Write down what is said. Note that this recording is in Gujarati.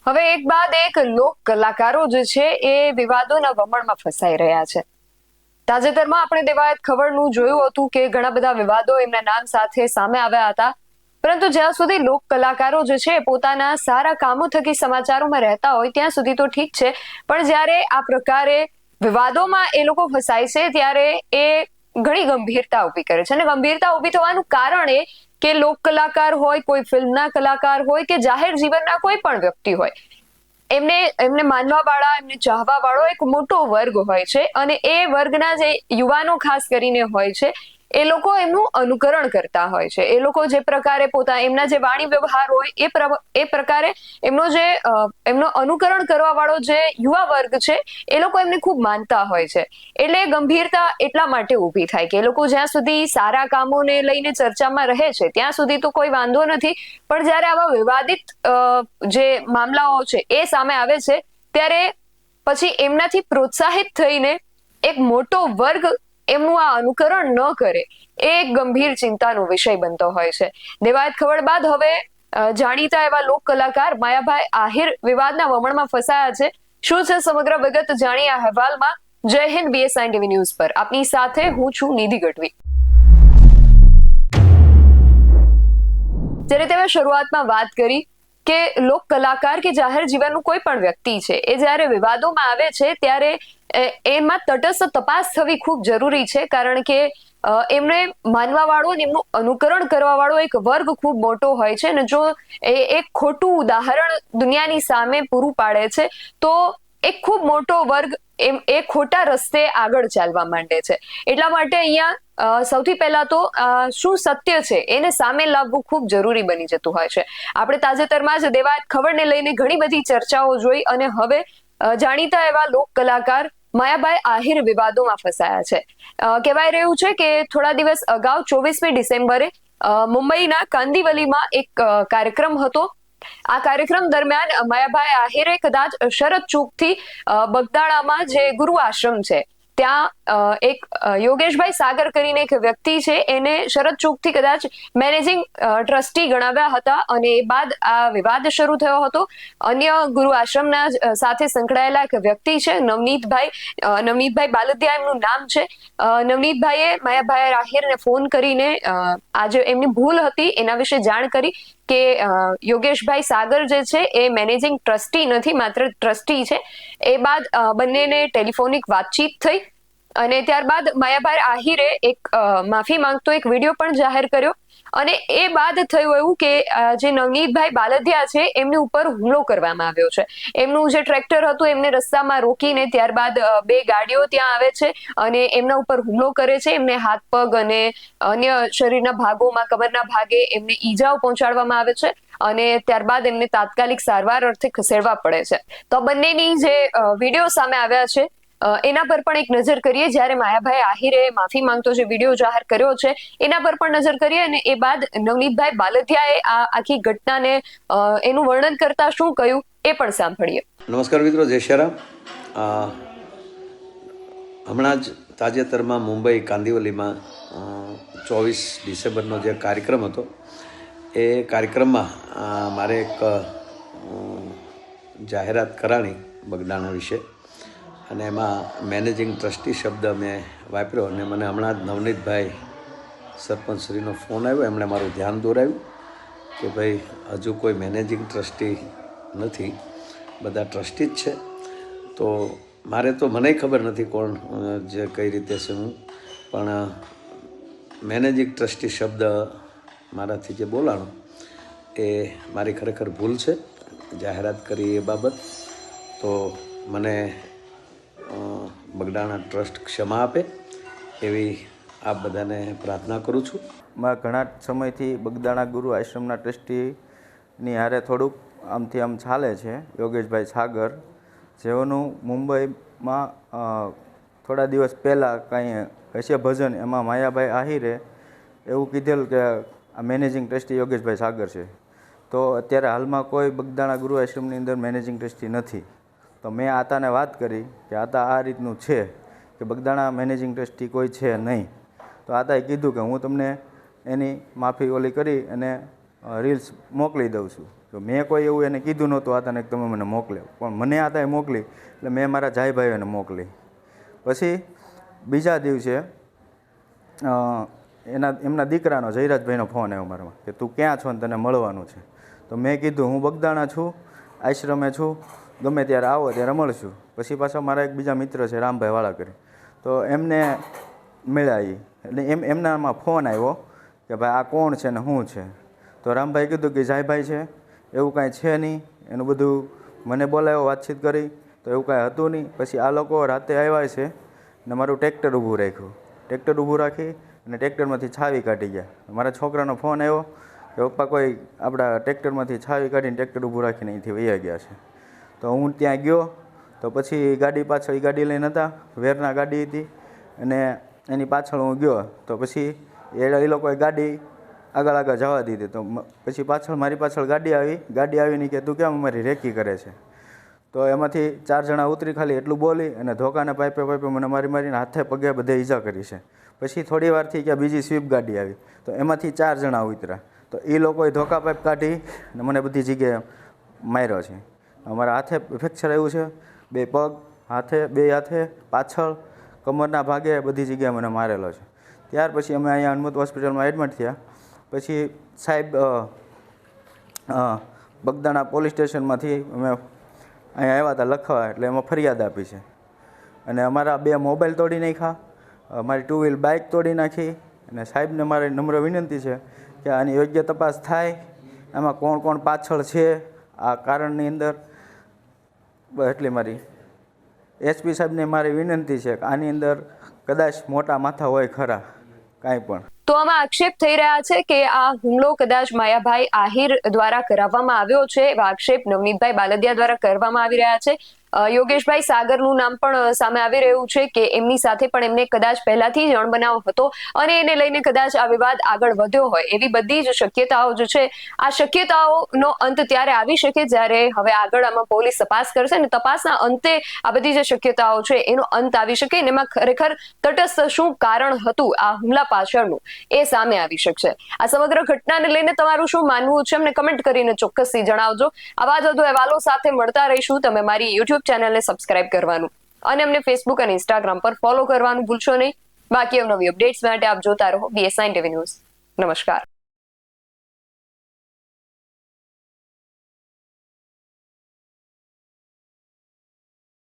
હવે એક બાદ એક લોક કલાકારો જે છે એ વિવાદોના વમળમાં ફસાઈ રહ્યા છે. તાજેતરમાં આપણે દેવાયત ખબરનું જોયું હતું કે ઘણા બધા વિવાદો એમના નામ સાથે સામે આવ્યા હતા. પરંતુ જ્યાં સુધી લોક કલાકારો જે છે પોતાના સારા કામો થકી સમાચારોમાં રહેતા હોય ત્યાં સુધી તો ઠીક છે, પણ જ્યારે આ પ્રકારે વિવાદોમાં એ લોકો ફસાય છે ત્યારે એ ઘણી ગંભીરતા ઊભી કરે છે. અને ગંભીરતા ઊભી થવાનું કારણ એ કે લોક કલાકાર હોય, કોઈ ફિલ્મના કલાકાર હોય કે જાહેર જીવનના કોઈ પણ વ્યક્તિ હોય, એમને માનવા વાળા, એમને ચાહવા વાળો એક મોટો વર્ગ હોય છે. અને એ વર્ગના જે યુવાનો ખાસ કરીને હોય છે, એ લોકો એમનું અનુકરણ કરતા હોય છે. એ લોકો જે પ્રકારે એમના જે વાણી વ્યવહાર હોય એ પ્રકારે એમનો અનુકરણ કરવા વાળો જે યુવા વર્ગ છે એ લોકો એમને ખૂબ માનતા હોય છે. એટલે ગંભીરતા એટલા માટે ઊભી થાય કે એ લોકો જ્યાં સુધી સારા કામોને લઈને ચર્ચામાં રહે છે ત્યાં સુધી તો કોઈ વાંધો નથી, પણ જ્યારે આવા વિવાદિત જે મામલાઓ છે એ સામે આવે છે ત્યારે પછી એમનાથી પ્રોત્સાહિત થઈને એક મોટો વર્ગ એમનું આ અનુકરણ ન કરે એ એક ગંભીર ચિંતાનો વિષય બનતો હોય છે. દેવાયત ખબર બાદ હવે જાણીતા એવા લોક કલાકાર માયાભાઈ આહિર વિવાદના વમણમાં ફસાયા છે. શું છે સમગ્ર વિગત જાણીએ આ અહેવાલમાં. જય હિન્દ, BSI ટીવી ન્યૂઝ પર આપની સાથે હું છું નિધિ ગઢવી. જ્યારે તમે શરૂઆતમાં વાત કરી કે લોક કલાકાર કે જાહેર જીવનનું કોઈ પણ વ્યક્તિ છે એ જ્યારે વિવાદોમાં આવે છે ત્યારે એમાં તટસ્થ તપાસ થવી ખૂબ જરૂરી છે, કારણ કે એમને માનવા વાળો અને એમનું અનુકરણ કરવા વાળો એક વર્ગ ખૂબ મોટો હોય છે. અને જો એ એક ખોટું ઉદાહરણ દુનિયાની સામે પૂરું પાડે છે તો એક ખૂબ મોટો વર્ગ એ ખોટા રસ્તે આગળ ચાલવા માંડે છે. એટલા માટે અહીંયા સૌથી પહેલા તો શું સત્ય છે એને સામે લાવવું ખૂબ જરૂરી બની જતું હોય છે. આપણે તાજેતરમાં જ દેવાયત ખબરને લઈને ઘણી બધી ચર્ચાઓ જોઈ અને હવે જાણીતા એવા લોક કલાકાર માયાભાઈ આહિર વિવાદોમાં ફસાયા છે. કહેવાય રહ્યું છે કે થોડા દિવસ અગાઉ 24મી ડિસેમ્બરે મુંબઈના કાંદિવલીમાં એક કાર્યક્રમ હતો. આ કાર્યક્રમ દરમિયાન માયાભાઈ આહિરે કદાચ શરત ચૂકથી બગદાણામાં જે ગુરુ આશ્રમ છે ત્યાં એક યોગેશભાઈ સાગર કરીને એક વ્યક્તિ છે એને શરત ચૂકથી કદાચ મેનેજિંગ ટ્રસ્ટી ગણાવ્યા હતા. અને એ બાદ આ વિવાદ શરૂ થયો હતો. અન્ય ગુરુ આશ્રમના સાથે સંકળાયેલા એક વ્યક્તિ છે નવનીતભાઈ બાલદિયા એમનું નામ છે. નવનીતભાઈએ માયાભાઈ આહિરને ફોન કરીને આજે એમની ભૂલ હતી એના વિશે જાણ કરી કે યોગેશભાઈ સાગર જે છે એ મેનેજિંગ ટ્રસ્ટી નથી, માત્ર ટ્રસ્ટી છે. એ બાદ બંનેને ટેલિફોનિક વાતચીત થઈ અને ત્યારબાદ માયાભાઈ આહિરે એક માફી માંગતો એક વિડીયો પણ જાહેર કર્યો. અને એ બાદ થયું એવું કે જે નવનીતભાઈ બાલદિયા છે એમની ઉપર હુમલો કરવામાં આવ્યો છે. એમનું જે ટ્રેક્ટર હતું એમને રસ્તામાં રોકીને ત્યારબાદ બે ગાડીઓ ત્યાં આવે છે અને એમના ઉપર હુમલો કરે છે. એમને હાથ પગ અને અન્ય શરીરના ભાગોમાં, કમરના ભાગે એમને ઈજાઓ પહોંચાડવામાં આવે છે અને ત્યારબાદ એમને તાત્કાલિક સારવાર અર્થે ખસેડવા પડે છે. તો બંનેની જે વિડીયો સામે આવ્યા છે એના પર પણ એક નજર કરીએ. જ્યારે માયાભાઈ આહિરે માફી માંગતો જે વિડીયો જાહેર કર્યો છે એના પર પણ નજર કરીએ અને એ બાદ નવનીતભાઈ બાલદિયાએ આ આખી ઘટનાને એનું વર્ણન કરતા શું કહ્યું એ પણ સાંભળીએ. નમસ્કાર મિત્રો, જય શ્રી રામ. હમણાં જ તાજેતરમાં મુંબઈ કાંદિવલીમાં 24 ડિસેમ્બરનો જે કાર્યક્રમ હતો એ કાર્યક્રમમાં મારે એક જાહેરાત કરાણી બગદાણા વિશે અને એમાં મેનેજિંગ ટ્રસ્ટી શબ્દ મેં વાપર્યો અને મને હમણાં જ નવનીતભાઈ સરપંચશ્રીનો ફોન આવ્યો. એમણે મારું ધ્યાન દોરાવ્યું કે ભાઈ હજુ કોઈ મેનેજિંગ ટ્રસ્ટી નથી, બધા ટ્રસ્ટી જ છે. તો મને ખબર નથી કોણ જે કઈ રીતે છે હું, પણ મેનેજિંગ ટ્રસ્ટી શબ્દ મારાથી જે બોલાણો એ મારી ખરેખર ભૂલ છે. જાહેરાત કરી એ બાબત તો મને બગદાણા ટ્રસ્ટ ક્ષમા આપે એવી આપ બધાને પ્રાર્થના કરું છું. ઘણા સમયથી બગદાણા ગુરુ આશ્રમના ટ્રસ્ટીની હારે થોડુંક આમથી આમ ચાલે છે. યોગેશભાઈ સાગર જેઓનું મુંબઈમાં થોડા દિવસ પહેલાં કાંઈ હશે ભજન, એમાં માયાભાઈ આહિરે એવું કીધેલું કે આ મેનેજિંગ ટ્રસ્ટી યોગેશભાઈ સાગર છે. તો અત્યારે હાલમાં કોઈ બગદાણા ગુરુ આશ્રમની અંદર મેનેજિંગ ટ્રસ્ટી નથી. તો મેં આતાને વાત કરી કે આતા આ રીતનું છે કે બગદાણા મેનેજિંગ ટ્રસ્ટી કોઈ છે નહીં. તો આતાએ કીધું કે હું તમને એની માફી કરી અને રીલ્સ મોકલી દઉં છું. તો મેં કોઈ એવું એને કીધું નહોતું આ તને કે તમે મને મોકલે, પણ મને આ તાએ મોકલી એટલે મેં મારા જાઈ ભાઈઓને મોકલી. પછી બીજા દિવસે એમના દીકરાનો જયરાજભાઈનો ફોન આવ્યો મારામાં કે તું ક્યાં છો ને તને મળવાનું છે. તો મેં કીધું હું બગદાણા છું, આશ્રમે છું, ગમે ત્યારે આવો ત્યારે મળશું. પછી પાછા મારા એક બીજા મિત્ર છે રામભાઈ વાળા, તો એમને મળ્યા એટલે એમનામાં ફોન આવ્યો કે ભાઈ આ કોણ છે ને શું છે. તો રામભાઈ કીધું કે જાયભાઈ છે, એવું કાંઈ છે નહીં. એનું બધું મને બોલાવ્યો, વાતચીત કરી તો એવું કાંઈ હતું નહીં. પછી આ લોકો રાતે આવ્યા છે ને મારું ટ્રેક્ટર ઊભું રાખ્યું. ટ્રેક્ટર ઊભું રાખી અને ટ્રેક્ટરમાંથી છાવી કાઢી ગયા. મારા છોકરાનો ફોન આવ્યો કે પપ્પા કોઈ આપણા ટ્રેક્ટરમાંથી છાવી કાઢીને ટ્રેક્ટર ઊભું રાખીને અહીંથી વહી ગયા છે. તો હું ત્યાં ગયો તો પછી ગાડી પાછળ, ગાડી લઈને હતા, વેરના ગાડી હતી અને એની પાછળ હું ગયો. તો પછી એ લોકોએ ગાડી આગળ જવા દીધી. તો પછી પાછળ મારી પાછળ ગાડી આવીને કે તું કેમ અમારી રેકી કરે છે. તો એમાંથી 4 જણા ઉતરી ખાલી એટલું બોલી અને ધોકાને પાઇપે મને મારીને હાથે પગે બધે ઈજા કરી છે. પછી થોડી વારથી કે બીજી સ્વીપ ગાડી આવી તો એમાંથી 4 જણા ઉતર્યા. તો એ લોકોએ ધોકા પાઇપ કાઢી અને મને બધી જગ્યાએ માર્યો છે. અમારા હાથે ફ્રેક્ચર આવ્યું છે, 2 પગ, 2 હાથે, પાછળ, કમરના ભાગે બધી જગ્યાએ મને મારેલો છે. ત્યાર પછી અમે અહીંયા હનુમત હોસ્પિટલમાં એડમિટ થયા. પછી સાહેબ બગદાણા પોલીસ સ્ટેશનમાંથી અમે અહીંયા આવ્યા હતા લખવા, એટલે એમાં ફરિયાદ આપી છે. અને અમારા 2 મોબાઈલ તોડી નાખ્યા, મારી 2 વ્હીલ બાઇક તોડી નાખી. અને સાહેબને મારી નમ્ર વિનંતી છે કે આની યોગ્ય તપાસ થાય, આમાં કોણ કોણ પાછળ છે આ કારણની અંદર. એટલી મારી એસપી સાહેબને મારી વિનંતી છે કે આની અંદર કદાચ મોટા માથા હોય ખરા કાંઈ પણ. તો આમાં આક્ષેપ થઈ રહ્યા છે કે આ હુમલો કદાચ માયાભાઈ આહિર દ્વારા કરાવવામાં આવ્યો છે. એવા આક્ષેપ નવનીતભાઈ બાલદિયા દ્વારા કરવામાં આવી રહ્યા છે. યોગેશભાઈ સાગરનું નામ પણ સામે આવી રહ્યું છે કે એમની સાથે પણ એમને કદાચ પહેલાથી જ અણબનાવ હતો અને એને લઈને કદાચ આ વિવાદ આગળ વધ્યો હોય, એવી બધી જ શક્યતાઓ જે છે. આ શક્યતાઓનો અંત ત્યારે આવી શકે જ્યારે હવે આગળ આમાં પોલીસ તપાસ કરશે અને તપાસના અંતે આ બધી જે શક્યતાઓ છે એનો અંત આવી શકે અને એમાં ખરેખર તટસ્થ શું કારણ હતું આ હુમલા પાછળનું એ સામે આવી શકશે. આ સમગ્ર ઘટનાને લઈને તમારું શું માનવું છે અમને કમેન્ટ કરીને ચોક્કસથી જણાવજો. આવા જ વધુ અહેવાલો સાથે મળતા રહીશું. તમે મારી યુટ્યુબ ચેનલને સબસ્ક્રાઇબ કરવાનું અને અમને ફેસબુક અને ઇન્સ્ટાગ્રામ પર ફોલો કરવાનું ભૂલશો નહીં. બાકી નવી અપડેટ્સ માટે આપ જોતા રહો BS9 TV ન્યૂઝ. નમસ્કાર.